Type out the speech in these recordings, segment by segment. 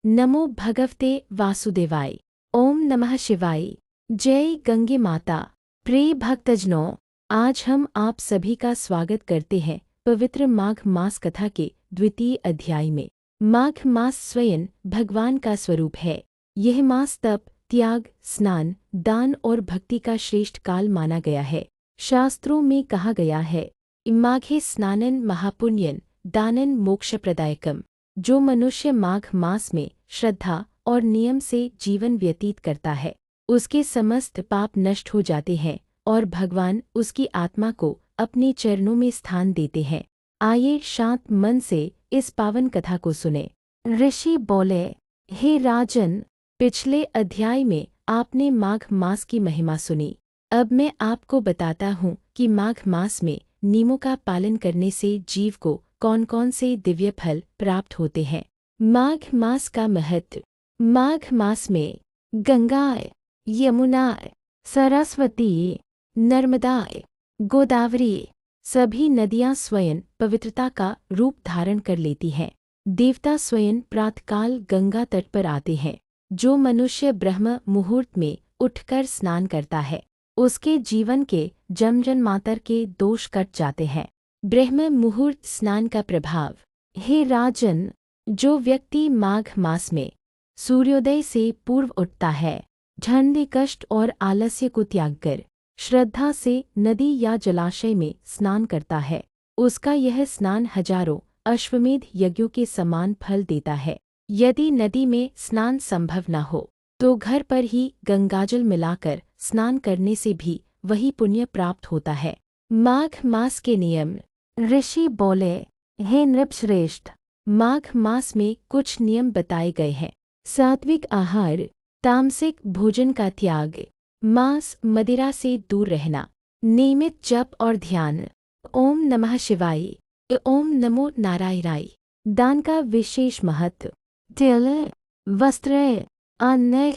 नमो भगवते वासुदेवाय। ओम नमः शिवाय। जय गंगे माता। प्रिय भक्तजनों, आज हम आप सभी का स्वागत करते हैं पवित्र माघ मास कथा के द्वितीय अध्याय में। माघ मास स्वयं भगवान का स्वरूप है। यह मास तप, त्याग, स्नान, दान और भक्ति का श्रेष्ठ काल माना गया है। शास्त्रों में कहा गया है, माघे स्नानन महापुण्यन दानन मोक्षप्रदायकम। जो मनुष्य माघ मास में श्रद्धा और नियम से जीवन व्यतीत करता है, उसके समस्त पाप नष्ट हो जाते हैं और भगवान उसकी आत्मा को अपने चरणों में स्थान देते हैं। आइए शांत मन से इस पावन कथा को सुने। ऋषि बोले, हे राजन, पिछले अध्याय में आपने माघ मास की महिमा सुनी। अब मैं आपको बताता हूँ कि माघ मास में नियमों का पालन करने से जीव को कौन कौन से दिव्य फल प्राप्त होते हैं। माघ मास का महत्व। माघ मास में गंगा, यमुना, सरस्वती, नर्मदा, गोदावरी सभी नदियां स्वयं पवित्रता का रूप धारण कर लेती हैं। देवता स्वयं प्रातःकाल गंगा तट पर आते हैं। जो मनुष्य ब्रह्म मुहूर्त में उठकर स्नान करता है, उसके जीवन के जन्मांतर के दोष कट जाते हैं। ब्रह्म मुहूर्त स्नान का प्रभाव। हे राजन, जो व्यक्ति माघ मास में सूर्योदय से पूर्व उठता है, ठंड, कष्ट और आलस्य को त्याग कर श्रद्धा से नदी या जलाशय में स्नान करता है, उसका यह स्नान हजारों अश्वमेध यज्ञों के समान फल देता है। यदि नदी में स्नान संभव न हो तो घर पर ही गंगाजल मिलाकर स्नान करने से भी वही पुण्य प्राप्त होता है। माघ मास के नियम। ऋषि बोले, हे नृपश्रेष्ठ, माघ मास में कुछ नियम बताए गए हैं। सात्विक आहार, तामसिक भोजन का त्याग, मांस मदिरा से दूर रहना, नियमित जप और ध्यान, ओम नमः शिवाय, ओम नमो नारायणाय। दान का विशेष महत्व। तिल, वस्त्र, अन्न,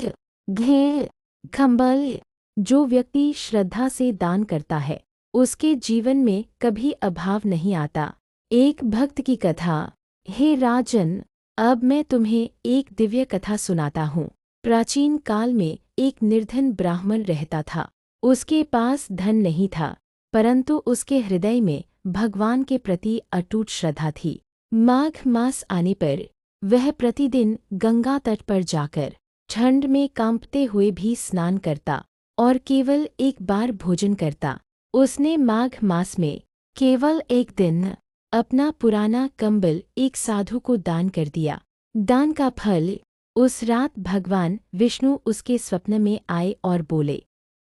घी, कंबल। जो व्यक्ति श्रद्धा से दान करता है, उसके जीवन में कभी अभाव नहीं आता। एक भक्त की कथा। हे राजन, अब मैं तुम्हें एक दिव्य कथा सुनाता हूँ। प्राचीन काल में एक निर्धन ब्राह्मण रहता था। उसके पास धन नहीं था, परंतु उसके हृदय में भगवान के प्रति अटूट श्रद्धा थी। माघ मास आने पर वह प्रतिदिन गंगा तट पर जाकर ठंड में कांपते हुए भी स्नान करता और केवल एक बार भोजन करता। उसने माघ मास में केवल एक दिन अपना पुराना कंबल एक साधु को दान कर दिया। दान का फल। उस रात भगवान विष्णु उसके स्वप्न में आए और बोले,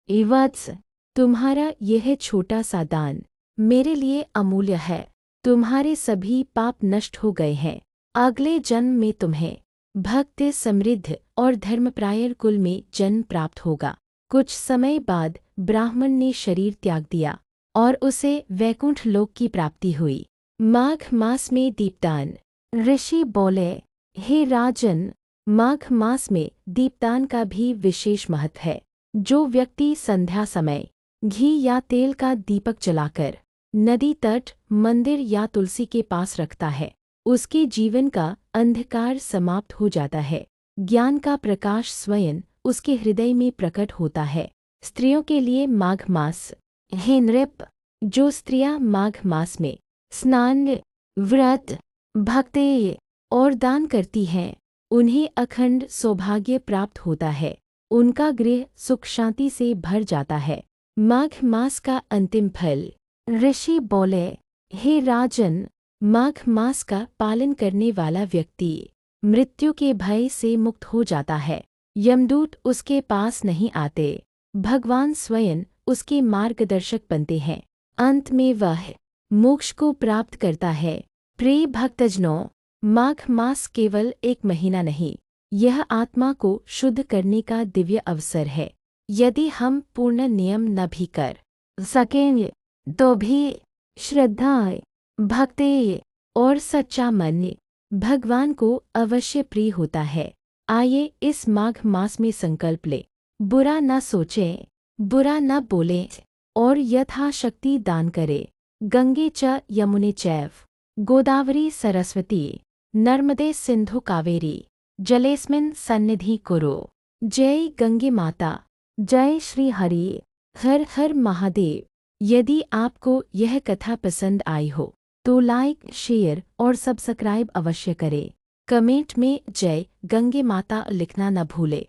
वत्स, तुम्हारा यह छोटा सा दान मेरे लिए अमूल्य है। तुम्हारे सभी पाप नष्ट हो गए हैं। अगले जन्म में तुम्हें भक्त, समृद्ध और धर्मप्रायर कुल में जन्म प्राप्त होगा। कुछ समय बाद ब्राह्मण ने शरीर त्याग दिया और उसे वैकुंठ लोक की प्राप्ति हुई। माघ मास में दीपदान। ऋषि बोले, हे राजन, माघ मास में दीपदान का भी विशेष महत्व है। जो व्यक्ति संध्या समय घी या तेल का दीपक जलाकर नदी तट, मंदिर या तुलसी के पास रखता है, उसके जीवन का अंधकार समाप्त हो जाता है। ज्ञान का प्रकाश स्वयं उसके हृदय में प्रकट होता है। स्त्रियों के लिए माघ मास। हे नृप, जो स्त्रियां माघ मास में स्नान, व्रत, भक्ति और दान करती हैं, उन्हें अखंड सौभाग्य प्राप्त होता है। उनका गृह सुख शांति से भर जाता है। माघ मास का अंतिम फल। ऋषि बोले, हे राजन, माघ मास का पालन करने वाला व्यक्ति मृत्यु के भय से मुक्त हो जाता है। यमदूत उसके पास नहीं आते। भगवान स्वयं उसके मार्गदर्शक बनते हैं। अंत में वह मोक्ष को प्राप्त करता है। प्रिय भक्तजनों, माघ मास केवल एक महीना नहीं, यह आत्मा को शुद्ध करने का दिव्य अवसर है। यदि हम पूर्ण नियम न भी कर सकेंगे तो भी श्रद्धा, भक्ति और सच्चा मन भगवान को अवश्य प्रिय होता है। आइए इस माघ मास में संकल्प ले, बुरा न सोचें, बुरा न बोलें और यथाशक्ति दान करें। गंगे च यमुने चैव गोदावरी सरस्वती नर्मदे सिंधु कावेरी जलेस्मिन् सन्निधि कुरु। जय गंगे माता। जय श्री हरि। हर हर महादेव। यदि आपको यह कथा पसंद आई हो तो लाइक, शेयर और सब्सक्राइब अवश्य करें। कमेंट में जय गंगे माता लिखना न भूलें।